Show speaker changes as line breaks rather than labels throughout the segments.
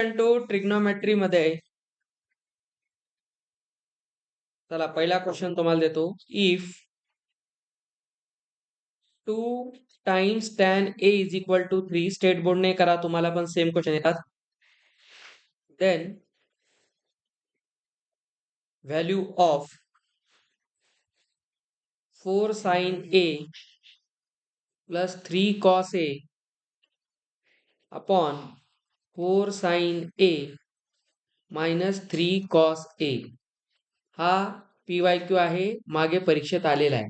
To trigonometry मध्ये चला पहिला क्वेश्चन तुम्हाला देतो. If 2 times tan a is equal to 3 state बोर्डने करा, तुम्हाला पण सेम क्वेश्चन येतात. Then value of 4 sin a plus 3 cos a upon 4 sin a minus 3 cos a हा PYQ आहे, मागे परीक्षेत आलेला आहे.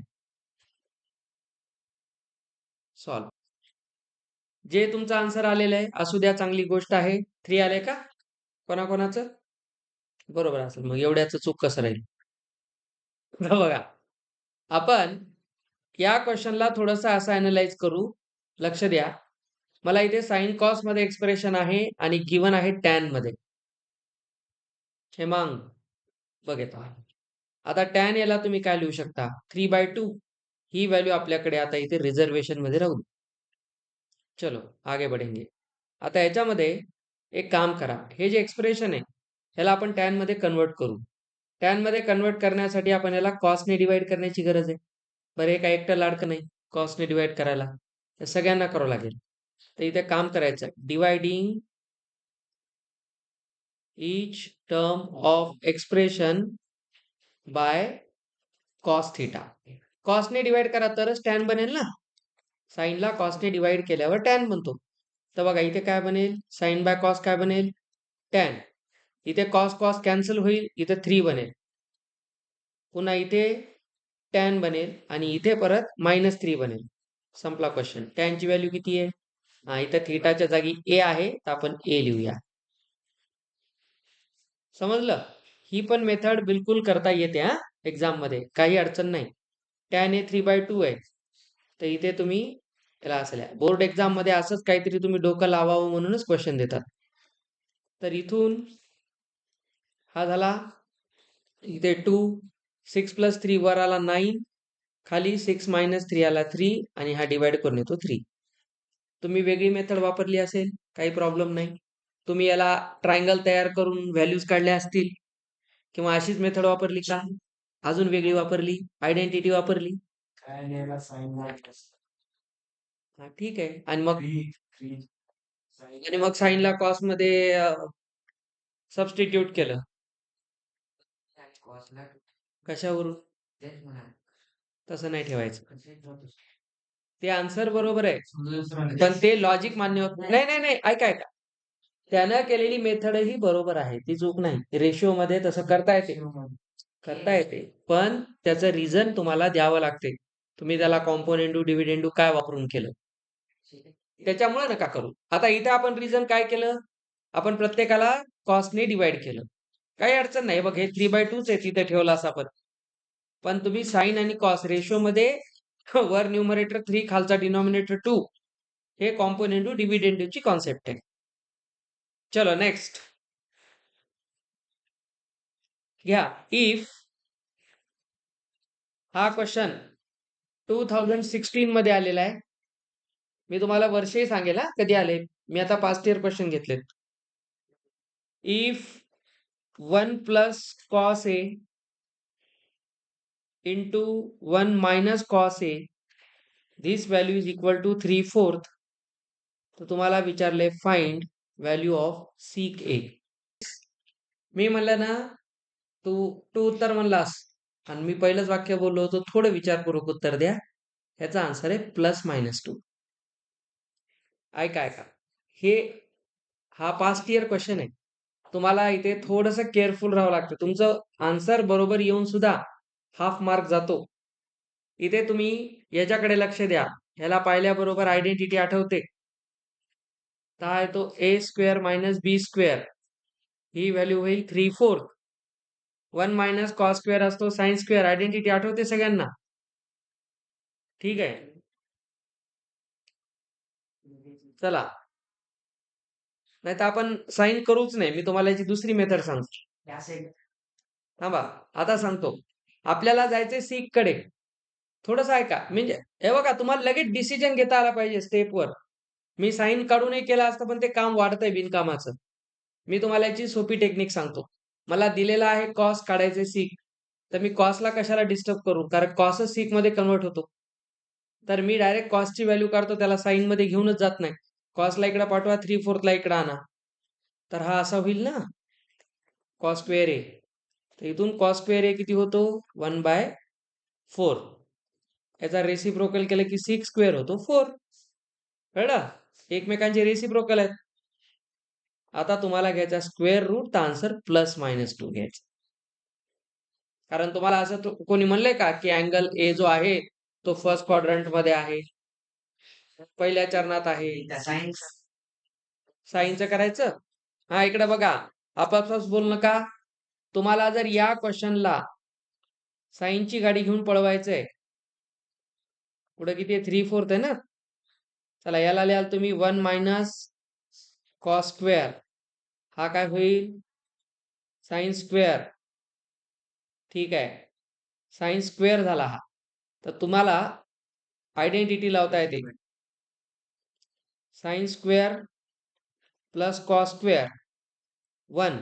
सॉल्व. जे तुमचा आन्सर आलेला आहे असू द्या, चांगली गोष्ट आहे. 3 आले का कोणाकोणाचं? बरोबर असेल. मग एवढ्याचं चूक कसं राहील? बघा, आपण या क्वेश्चनला थोडंसं असं अॅनलाइज करू. लक्ष द्या. मला इथे साइन कॉस मध्ये एक्सप्रेशन आहे आणि गिवन आहे टॅन मध्ये. हेमांग बघा, आता टॅन याला तुम्ही काय लिहू शकता? 3/2. ही व्हॅल्यू आपल्याकडे आता इथे रिझर्वेशन मध्ये राहू दे. चलो आगे बढ़ेंगे. आता याच्यामध्ये एक काम करा, हे जे एक्सप्रेशन आहे ह्याला आपण टॅन मध्ये कन्वर्ट करू. टॅन मध्ये कन्वर्ट करण्यासाठी आपण याला कॉसने डिवाइड करण्याची गरज आहे. बरं, हे काय एकटं लाडकं नाही कॉसने डिवाइड करायला, तर सगळ्यांना करावं लागेल. तर इथे काम करायचं, dividing each term of expression by cos theta. कॉसने डिवाइड करा तरच टॅन बनेल ना. साईनला कॉसने डिवाइड केल्यावर टॅन बनतो. तर बघा इथे काय बनेल, साइन बाय कॉस काय बनेल, टॅन. इथे कॉस कॉस कॅन्सल होईल, इथे 3 बनेल. पुन्हा इथे टॅन बनेल आणि इथे परत -3 बनेल. संपला क्वेश्चन. टॅनची व्हॅल्यू किती आहे? हा, इथे थीटाच्या जागी ए आहे, तर आपण ए लिहूया. समजलं? ही पण मेथड बिलकुल करता येते हा एक्झाम मध्ये, काही अडचण नाही. टॅन हे 3/2 आहे, तर इथे तुम्ही याला असेल. बोर्ड एक्झाम मध्ये असंच काहीतरी तुम्ही डोकं लावावं म्हणूनच क्वेश्चन देतात. तर इथून हा झाला, इथे 2, 6 + 3 वर आला 9, खाली 6 - 3 आला 3 आणि हा डिवाइड करून येतो 3. तुम्ही वेगळी मेथड वापरली असेल काही प्रॉब्लेम नाही. तुम्ही याला ट्रायंगल तयार करून व्हॅल्यूज काढल्या असतील, किंवा अशीच मेथड वापरली का, अजून वेगळी वापरली, आयडेंटिटी वापरली, हा ठीक आहे. आणि मग साइनला कॉस मध्ये सबस्टिट्यूट केलं कशावरून? तसं नाही ठेवायचं. ते आन्सर बरोबर आहे, पण ते लॉजिक मान्य होत नाही. नाही नाही, ऐका. त्यानं केलेली मेथडही बरोबर आहे, ती चूक नाही. रेशिओ मध्ये तसं करता येते, पण त्याचं रिझन तुम्हाला द्यावं लागते. तुम्ही त्याला कॉम्पोनेंटू डिव्हिडेंडू काय वापरून केलं, त्याच्यामुळे नका करू. आता इथे आपण रिझन काय केलं, आपण प्रत्येकाला कॉसने डिवाइड केलं, काही अडचण नाही. बघ, हे 3/2 आहे, तिथे ठेवला असा पण तुम्ही साइन आणि कॉस रेशो मध्ये वर न्यूमरेटर 3 खालचा डिनॉमिनेटर 2, हे कॉम्पोनेंटू डिव्हिडेंडूची कॉन्सेप्ट आहे. चलो नेक्स्ट घ्या. इफ हा क्वेश्चन 2016 मध्ये आलेला आहे. मी तुम्हाला वर्षही सांगेल हा कधी आले. मी आता पास्ट इयर क्वेश्चन घेतलेत. If 1 + cos a into 1 - cos a, this value is equal to 3/4. तर तुम्हाला विचारले फाइंड व्हॅल्यू ऑफ सिक ए. मी म्हणलं ना, तू तू उत्तर म्हणलास आणि मी पहिलंच वाक्य बोललो होतो, थोडं विचारपूर्वक उत्तर द्या. ह्याचा आन्सर आहे +-2. ऐका, हे हा पास्ट इयर क्वेश्चन आहे. तुम्हाला इथे थोडंसं केअरफुल राहावं लागतं. तुमचं आन्सर बरोबर येऊन सुद्धा हाफ मार्क जातो. इथे तुम्ही याच्याकडे लक्ष द्या. ह्याला पाहिल्याबरोबर आयडेंटिटी आठवते. काय तो a² - b², ही व्हॅल्यू होईल 3/4. 1 - cos² असतो sin², आयडेंटिटी आठवते सगळ्यांना? ठीक आहे. चला, नाही तर आपण साइन करूच नाही. मी तुम्हाला याची दुसरी मेथड सांगतो. थांबा, आता सांगतो. आपल्याला जायचंय सिक कडे. थोडस ऐका, म्हणजे हे बघा, तुम्हाला लगेच डिसिजन घेता आला पाहिजे स्टेपवर. मी साइन काढूनही केलं असतं, पण ते काम वाढतंय बिनकामाचं. मी तुम्हाला याची सोपी टेक्निक सांगतो. मला दिलेला आहे कॉस काढायचे सिक, तर मी कॉसला कशाला डिस्टर्ब करू, कारण कॉसच सिक मध्ये कन्वर्ट होतो. तर मी डायरेक्ट कॉसची व्हॅल्यू काढतो, त्याला साइन मध्ये घेऊनच जात नाही. कॉसला इकडे पाठवा, 3/4 इकडे आणा, तर हा असा होईल ना, कॉस स्क्वेअर ए. तर इथून कॉस स्क्वेअर ए किती होतो, 1/4. याचा रेसिप्रोकल केलं की 6 स्क्वेअर होतो 4. कळलं, एकमेकांचे रेसिप्रोकल आहेत. आता तुम्हाला घ्यायचा स्क्वेअर रूट, तर आन्सर +-2 घ्यायचा. कारण तुम्हाला असं कोणी म्हणलंय का की अँगल ए जो आहे तो फर्स्ट क्वाड्रंट मध्ये आहे, पहिल्या चरणात आहे. साइनचं करायचं. हा इकडे बघा, आपापसात बोल नका. तुम्हाला जर या क्वेश्चनला साइनची गाडी घेऊन पळवायचंय, पुढे किती आहे, 3/4 आहे ना. चला याला लिहाल तुम्ही 1 - कॉस स्क्वेअर, हा काय होईल, साइन स्क्वेअर. ठीक आहे, साइन स्क्वेअर झाला हा. तर तुम्हाला आयडेंटिटी लावता येते, sine square plus cos square 1.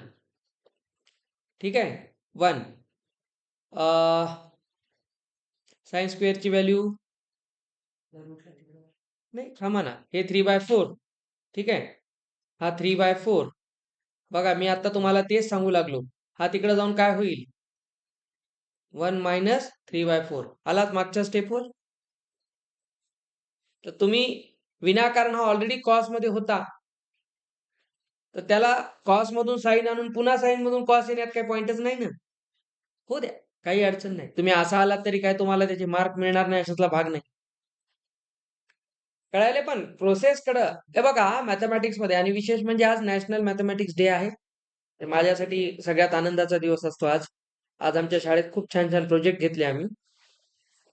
ठीक आहे, 1. साइन स्क्वेअरची व्हॅल्यू नाही, थांबा ना, हे 3/4. ठीक आहे, हा 3/4. बघा मी आता तुम्हाला तेच सांगू लागलो, हा तिकडे जाऊन काय होईल, 1 - 3/4. आलात मागच्या स्टेपवर. तर तुम्ही विनाकारण हा ऑलरेडी कॉस मध्ये होता, तर त्याला कॉस मधून साइन आणून पुन्हा साइन मधून कॉस येण्यात काही पॉइंटच नाही ना. हो द्या, काही अडचण नाही. तुम्ही असा आलात तरी काय तुम्हाला त्याचे मार्क मिळणार नाही अशातला भाग नाही. कळायले, पण प्रोसेस कडं हे बघा मॅथमॅटिक्स मध्ये. आणि विशेष म्हणजे आज नॅशनल मॅथमॅटिक्स डे आहे. माझ्यासाठी सगळ्यात आनंदाचा दिवस असतो आज. आज आमच्या शाळेत खूप छान छान प्रोजेक्ट घेतले आम्ही.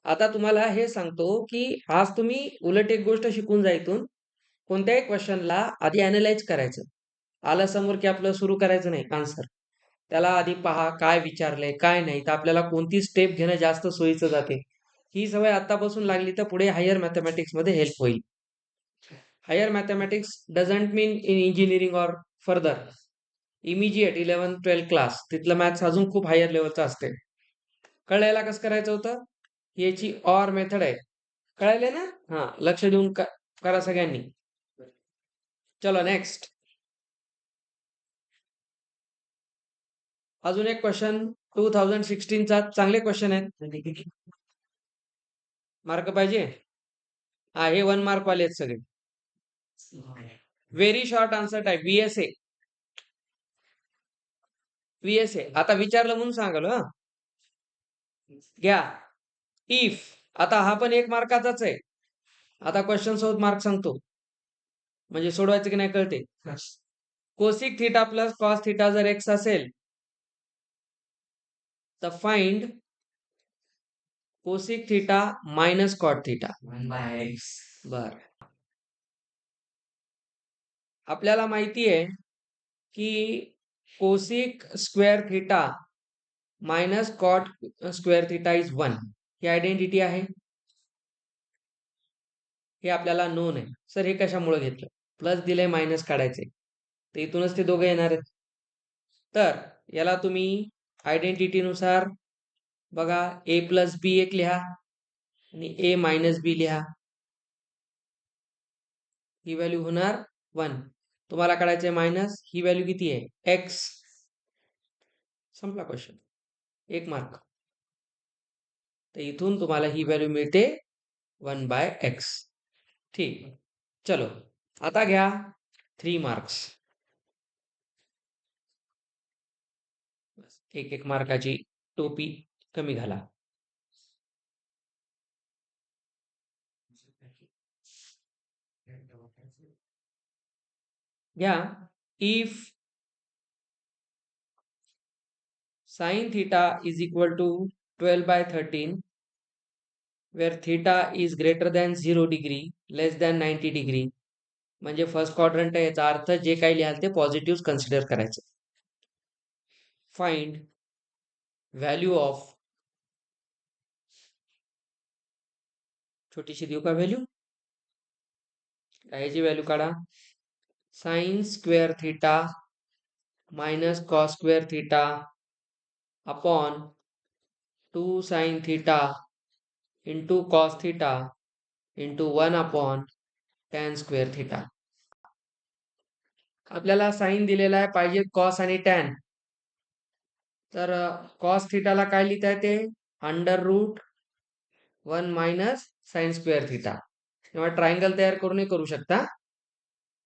आता तुम्हाला हे सांगतो की आज तुम्ही उलट एक गोष्ट शिकून जा इथून, कोणत्याही क्वेश्चनला आधी अॅनालाइज करायचं. आलं समोर की आपलं सुरू करायचं नाही आन्सर. त्याला आधी पहा काय विचारलंय काय नाही, तर आपल्याला कोणती स्टेप घेणं जास्त सोयीचं जाते. ही सवय आतापासून लागली तर पुढे हायर मॅथमॅटिक्स मध्ये हेल्प होईल. Higher mathematics doesn't mean in engineering or further. Immediate 11th-12th class तिथलं मॅथ्स अजून खूप हायर लेवलचं असते. कळायला कसं करायचं होतं, याची ऑर मेथड आहे. कळायले ना, हा लक्ष देऊन करा सगळ्यांनी. चलो नेक्स्ट. अजून एक क्वेश्चन 2016चा. चांगले क्वेश्चन आहेत, मार्क पाहिजे. हा हे 1 मार्क वाले आहेत सगळे. Very short answer type, VSA. आता विचारलं म्हणून सांगाल हा. घ्या, इफ. आता हा पण 1 मार्काचाच आहे. आता क्वेश्चन सोबत मार्क सांगतो, म्हणजे सोडवायचं की नाही कळते. Cosec theta plus cos theta जर एक्स असेल, तर find cosec theta minus cot theta 1/x. बर, आपल्याला माहिती आहे की cosec square theta minus cot square theta is 1. ही आयडेंटिटी आहे, हे आपल्याला नोन आहे. सर हे कशामुळे घेतलं, प्लस दिले मायनस काढायचे, तर इथूनच ते दोघे येणार आहेत. तर याला तुम्ही आयडेंटिटी नुसार बघा, a + b एक लिहा आणि a - b लिहा. ही व्हॅल्यू होणार 1. तुम्हाला काढायचे मायनस, ही व्हॅल्यू किती आहे, x. संपला क्वेश्चन, 1 मार्क. तर इथून तुम्हाला ही व्हॅल्यू मिळते 1/x. ठीक, चलो आता घ्या 3 मार्क्स. 1 मार्काची टोपी कमी घाला. घ्या, if sin theta is equal to 12/13 where theta is greater than 0 degree less than 90 degree, म्हणजे फर्स्ट क्वाड्रंट आहे, याचा अर्थ जे काही लिहाल ते पॉझिटिव्ह कन्सिडर करायचं. फाइंड व्हॅल्यू ऑफ, छोटीशी देऊ का व्हॅल्यू, याची व्हॅल्यू काढा, sign square theta minus cos square theta upon 2 sin theta into cos theta into 1 upon tan square theta. आपल्याला साइन दिलेला आहे, पाहिजे कॉस आणि टॅन. तर कॉस थिटाला काय लिहिता येते? Under root 1 minus sine square theta. किंवा ट्रायंगल तयार करूनही करू शकता,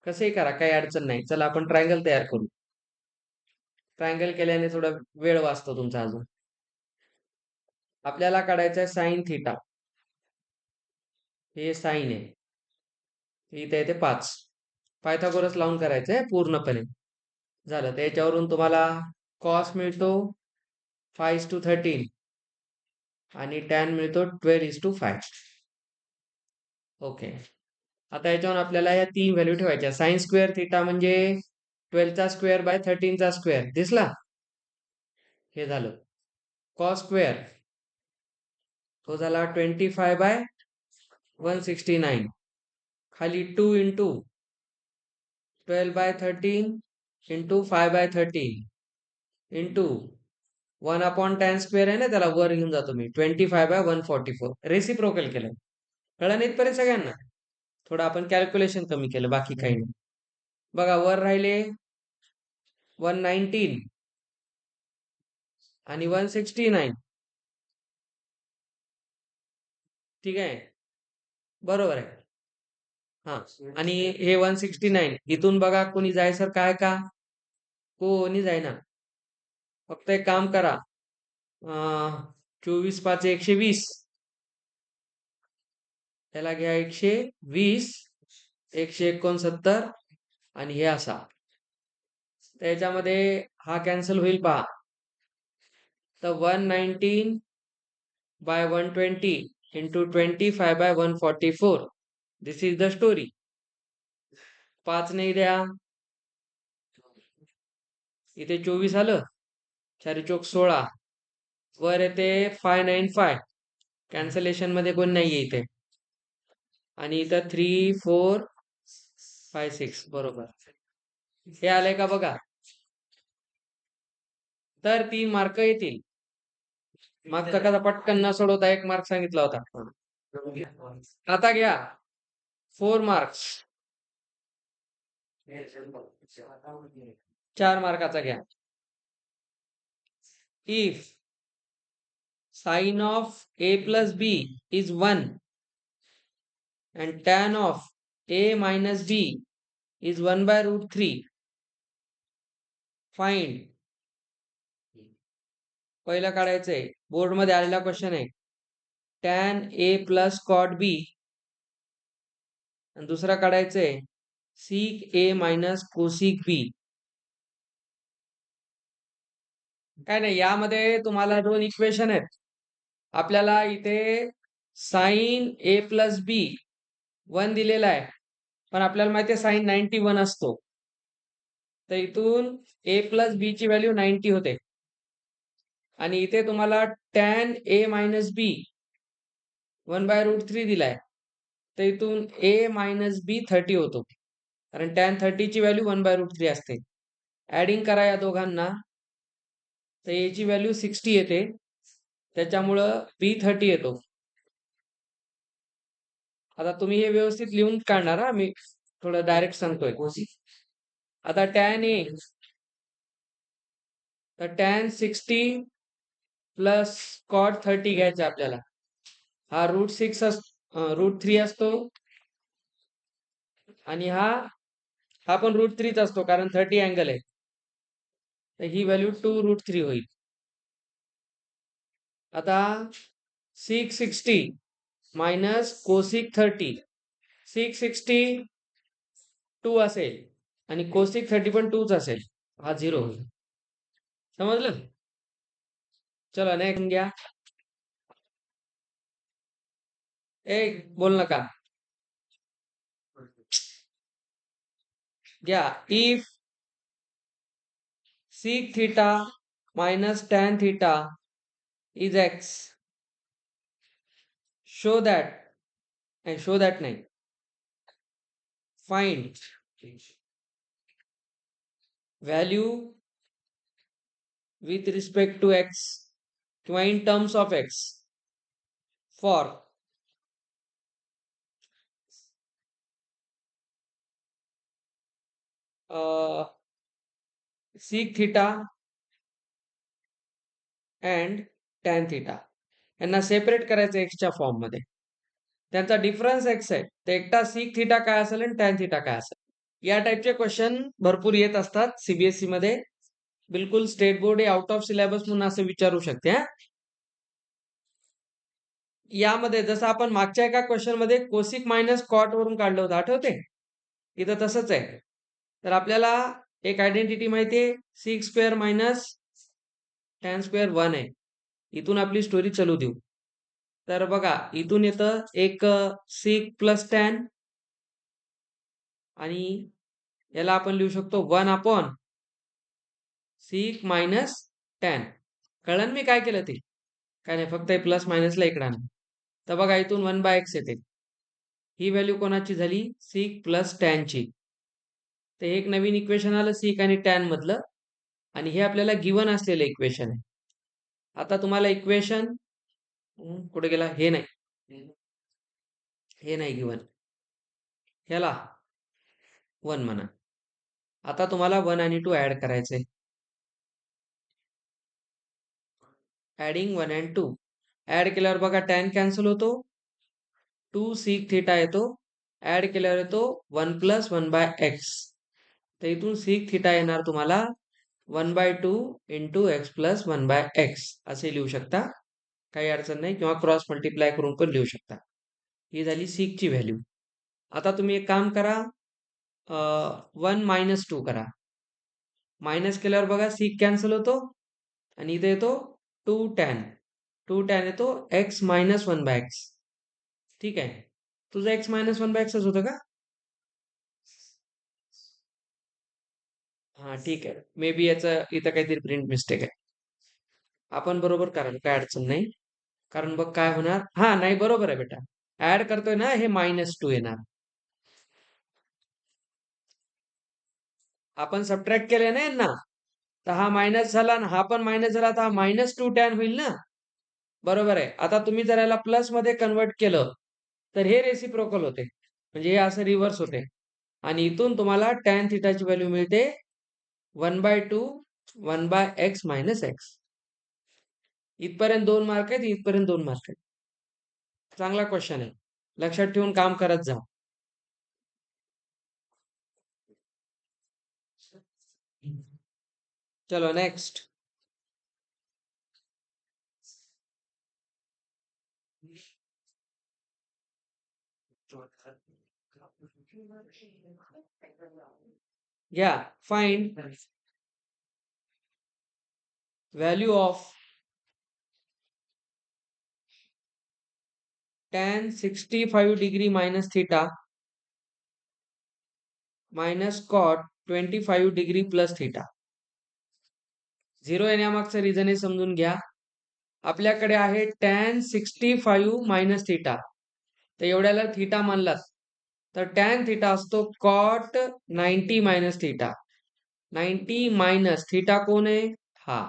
कसंही करा, काही अडचण नाही. चला आपण ट्रायंगल तयार करू. ट्रायंगल केल्याने थोडा वेळ वाचतो तुमचा अजून. आपल्याला काढायचं आहे साइन थिटा. हे साइन आहे, इथे येते 5. पायथागोरस लावून करायचंय पूर्णपणे. झालं. त्याच्यावरून तुम्हाला कॉस मिळतो 5:13 आणि टॅन मिळतो 12:5. ओके. आता याच्यावर आपल्याला या 3 व्हॅल्यू ठेवायच्या. साइन स्क्वेअर थिटा म्हणजे 12 चा स्क्वेअर बाय 13 चा स्क्वेअर. दिसला? हे झालं. कॉस स्क्वेअर तो झाला 25 बाय 169. खाली 2 into 12 by 13 into 5 by 13 into 1 upon tan square आहे ना, त्याला वर घेऊन जातो मी. 25 बाय 144 रेसिप्रोकल केलं. कळलं नाही इथपर्यंत सगळ्यांना? थोडं आपण कॅल्क्युलेशन कमी केलं, बाकी काही नाही. बघा, वर राहिले 119 आणि 169. ठीक आहे, बरोबर आहे. हा, आणि हे 169 इथून बघा कोणी जायसर काय का? कोणी जायना. फक्त एक काम करा, 24 5 120, त्याला घ्या 120, 169 आणि हे असा. त्याच्यामध्ये हा कॅन्सल होईल पहा. तर 119 by 120 into 25 by 144. This is the story. 5 नाही द्या, इथे 24 आलं, 4 चोक 16, वर येते 595. कॅन्सलेशन मध्ये कोण नाहीये इथे. आणि इथं 3 4 5 6 बरोबर. हे आलंय का बघा? तर 3 मार्क येतील. मागचा कसा पटकन न सोडवता 1 मार्क सांगितला होता. आता घ्या 4 मार्क्स. 4 मार्काचा घ्या. If sin of a plus b is 1 and tan of a minus b is 1 by root 3, find. पहिला काढायचंय, बोर्ड मध्ये आलेला क्वेश्चन आहे. tan a plus cot b. आणि दुसरा काढायचंय sec a minus cosec b. काय नाही, यामध्ये तुम्हाला 2 इक्वेशन आहेत. आपल्याला इथे साइन a प्लस बी 1 दिलेला आहे, पण आपल्याला माहिती आहे साइन 91 असतो. तर इथून a प्लस बी ची व्हॅल्यू 90 होते. आणि इथे तुम्हाला tan a minus B 1 by root 3 दिलाय, तर इथून a मायनस बी 30 होतो, कारण टॅन 30 ची व्हॅल्यू 1 बाय रूट 3 असते. ऍडिंग करा या दोघांना, तर a ची व्हॅल्यू 60 येते, त्याच्यामुळं b 30 येतो. आता तुम्ही हे व्यवस्थित लिहून काढणार हा, मी थोडं डायरेक्ट सांगतोय. आता टॅन ए, तर टॅन 60 प्लस कॉट 30 घ्यायचा आपल्याला. हा रूट 3 असतो, आणि हा पण रूट 3 असतो, कारण 30 अँगल आहे. तर ही व्हॅल्यू 2 रूट 3 होईल. आता 660 मायनस कोसिक 30. 660 2 असेल आणि कोसिक 30 पण 2च असेल. हा 0 होईल. समजलं? चला नेक्स्ट घ्या. एक बोल नका घ्या. If sec theta minus tan theta is x, show that नाही, find value with respect to x किंवा in terms of x for sec theta and tan theta यांना सेपरेट करायचं एक्सच्या फॉर्म मध्ये. त्यांचा डिफरन्स एक्स आहे, तर एकटा सिक थिटा काय असेल आणि टॅन थिटा काय असेल. या टाईपचे क्वेश्चन भरपूर येत असतात सीबीएसई मध्ये. बिलकुल स्टेट बोर्ड हे आउट ऑफ सिलेबस म्हणून असं विचारू शकते. यामध्ये जसं आपण मागच्या एका क्वेश्चन मध्ये कोसिक मायनस कॉट वरून काढलं होतं, आठवते? इथं तसंच आहे. तर आपल्याला एक आयडेंटिटी माहिती आहे, sec square minus tan square 1 आहे. इथून आपली स्टोरी चालू देऊ. तर बघा इथून येतं एक सिक प्लस टॅन आणि याला आपण लिहू शकतो 1 अपॉन सिक मायनस टॅन. कळलं मी काय केलं ते? काय नाही, फक्त प्लस मायनसला इकडे आणा. तर बघा इथून 1/x येते. ही व्हॅल्यू कोणाची झाली? सिक प्लस टॅनची. तर एक नवीन इक्वेशन आलं सिक आणि टॅन मधलं, आणि हे आपल्याला गिवन असलेलं इक्वेशन आहे. आता तुम्हाला इक्वेशन कुठे गेला? हे नाही, हे नाही गिवन, ह्याला 1 म्हणा. आता तुम्हाला 1 आणि 2 ऍड करायचे. ऍडिंग 1 and 2 ऍड केल्यावर बघा टॅन कॅन्सल होतो, 2 सिक थिटा येतो, ऍड केल्यावर येतो 1 + 1/x. तर इथून सिक थिटा येणार तुम्हाला 1/2 × x + 1/x असे लिहू शकता. काही अडचण नाही, किंवा क्रॉस मल्टिप्लाय करून पण लिहू शकता. ही झाली सिकची व्हॅल्यू. आता तुम्ही एक काम करा, 1 - 2 करा. मायनस केल्यावर बघा सिक कॅन्सल होतो आणि इथे येतो 2 टॅन. 2 टॅन येतो x - 1/x. ठीक आहे. तुझं x - 1/xच होतं का? हा ठीक आहे. मे बी याचं इथं काहीतरी प्रिंट मिस्टेक आहे. आपण बरोबर करा, काय अडचण नाही. कारण बघ काय होणार, हा नाही बरोबर आहे बेटा. ऍड करतोय ना, हे -2 येणार. आपण सबट्रॅक्ट केले ना यांना, तर हा मायनस झाला ना, हा पण मायनस झाला, तर हा -2 टॅन होईल ना. बरोबर आहे. आता तुम्ही जर याला प्लस मध्ये कन्वर्ट केलं तर हे रेसिप्रोकल होते, म्हणजे हे असं रिव्हर्स होते. आणि इथून तुम्हाला टॅन थिटाची व्हॅल्यू मिळते 1/2 1/x - x. इथपर्यंत 2 मार्क आहेत, इथपर्यंत 2 मार्क आहेत. चांगला क्वेश्चन आहे, लक्षात ठेवून काम करत जा. चलो नेक्स्ट. घ्या, find value of tan 65 degree minus theta minus cot 25 degree plus theta. 0 येण्यामागचं रिझन हे समजून घ्या. आपल्याकडे आहे tan 65 मायनस थिटा, तर एवढ्याला थिटा मानलात, तर टॅन थिटा असतो cot 90 minus theta. 90 minus theta कोण आहे? हा.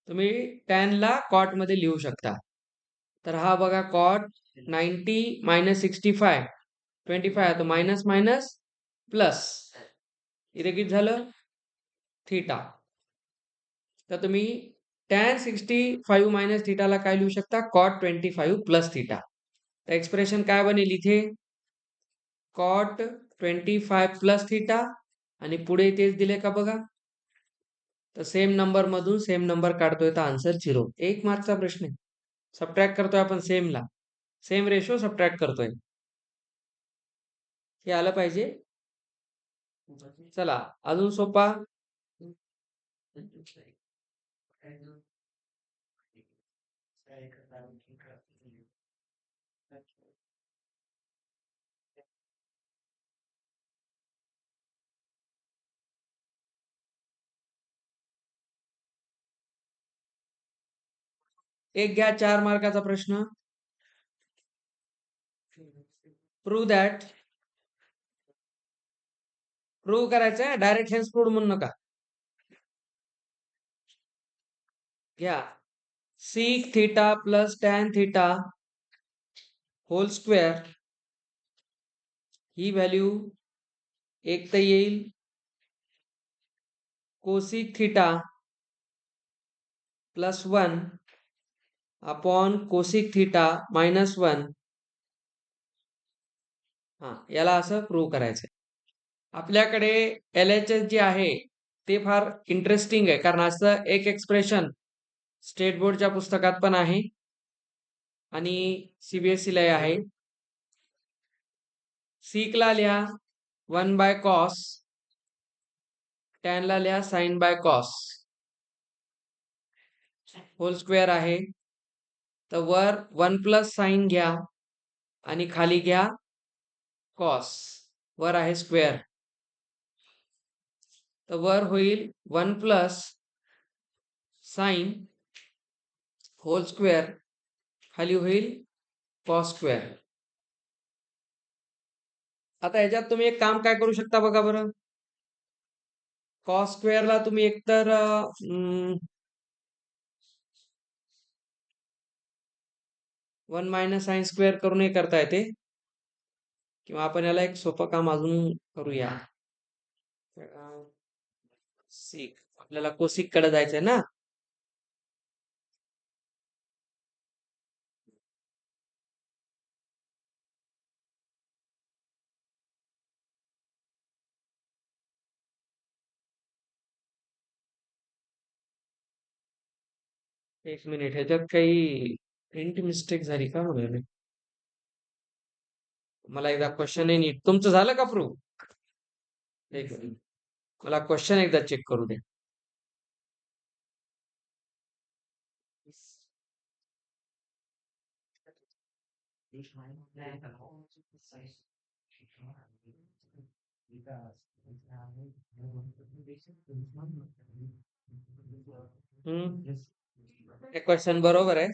तुम्ही टॅन ला कॉट मध्ये लिहू शकता. तर हा बघा कॉट 90 मायनस 65 25, तर मायनस मायनस प्लस, इथे किती झालं? थिटा. तर तुम्ही टॅन 65 मायनस थिटाला काय लिहू शकता? Cot 25 plus theta. तर एक्सप्रेशन काय बनेल इथे? कॉट 25 प्लस थिटा, आणि पुढे तेच दिले का बघा. तर सेम नंबर मधून सेम नंबर काढतोय, तर आन्सर 0. 1 मार्कचा प्रश्न आहे. सबट्रॅक्ट करतोय आपण सेमला, सेम रेशो सबट्रॅक्ट करतोय. हे आलं पाहिजे. चला अजून सोपा. एक घ्या 4 मार्काचा प्रश्न. Prove that. प्रूव्ह करायचं आहे, डायरेक्ट हेन्स प्रूव्ह म्हणू नका. घ्या sec theta plus tan theta whole square ही व्हॅल्यू एक तर येईल cosec theta plus 1 upon cosec theta minus 1. हा याला असं प्रूव्ह करायचंय. आपल्याकडे LHS जे आहे ते फार इंटरेस्टिंग आहे, कारण असं एक एक्सप्रेशन स्टेट बोर्डच्या पुस्तकात पण आहे आणि CBSE ला आहे. सिकला लिहा 1/cos, टॅनला लिहा sin/cos होल स्क्वेअर आहे. तर वर 1 प्लस साइन घ्या आणि खाली घ्या कॉस, वर आहे स्क्वेअर. तर वर होईल 1 प्लस साइन होल स्क्वेअर, खाली होईल कॉस स्क्वेअर. आता ह्याच्यात तुम्ही एक काम काय करू शकता बघा बरं. कॉस स्क्वेअरला तुम्ही एकतर 1 मायनस साइन स्क्वेअर करूनही करता येते, किंवा आपण याला एक सोपं काम अजून करूया. सिक, आपल्याला कोसिक कडे जायचंय ना. एक मिनिट, ह्याच्यात काही प्रिंट मिस्टेक झाली का म्हणून. मला एकदा क्वेश्चन नीट तुमचं झालं का प्रूव्ह. एक मिनिट, मला क्वेश्चन एकदा चेक करू दे. हे क्वेश्चन बरोबर आहे.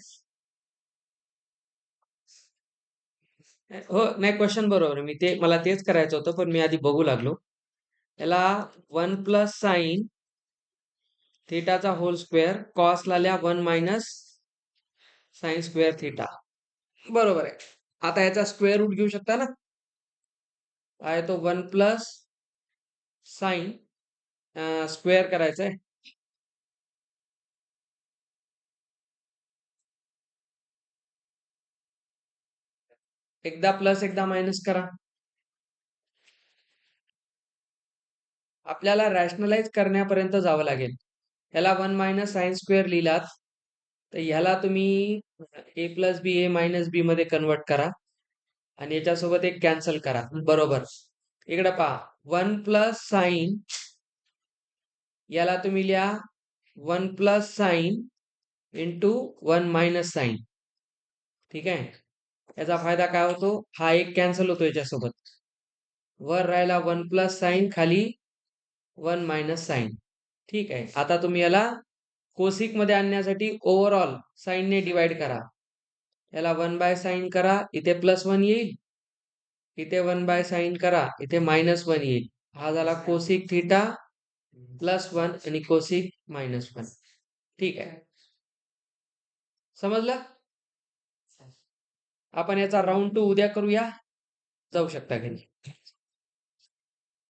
हो नाही, क्वेश्चन बरोबर आहे. मला तेच करायचं होतं, पण मी आधी बघू लागलो. याला 1 प्लस साइन थिटाचा होल स्क्वेअर, कॉस ला लिहा 1 मायनस साइन स्क्वेअर थिटा. बरोबर आहे. आता याचा स्क्वेअर रूट घेऊ शकता ना. आहे तो 1 प्लस साइन स्क्वेअर करायचा आहे. एकदा प्लस एकदा मायनस करा. आपल्याला रॅशनलाइज करण्यापर्यंत जावं लागेल. ह्याला 1 मायनस साइन स्क्वेअर लिहिलात, तर ह्याला तुम्ही ए प्लस बी ए मायनस बी मध्ये कन्वर्ट करा आणि याच्यासोबत एक कॅन्सल करा. बरोबर. इकडे पहा 1 प्लस साइन, याला तुम्ही लिहा 1 plus sine into 1 minus sine. ठीक आहे. याचा फायदा काय होतो, हा एक कॅन्सल होतो याच्यासोबत. वर राहिला 1 प्लस साइन, खाली 1 मायनस साइन. ठीक आहे. आता तुम्ही याला कोसिक मध्ये आणण्यासाठी ओव्हरऑल साइनने डिवाइड करा. याला 1 बाय साइन करा, इथे प्लस 1 येईल. इथे 1 बाय साइन करा, इथे मायनस 1 येईल. हा झाला कोसिक थिटा प्लस 1 आणि कोसिक मायनस 1. ठीक आहे. समजलं. आपण याचा राऊंड 2 उद्या करूया. जाऊ शकता घरी.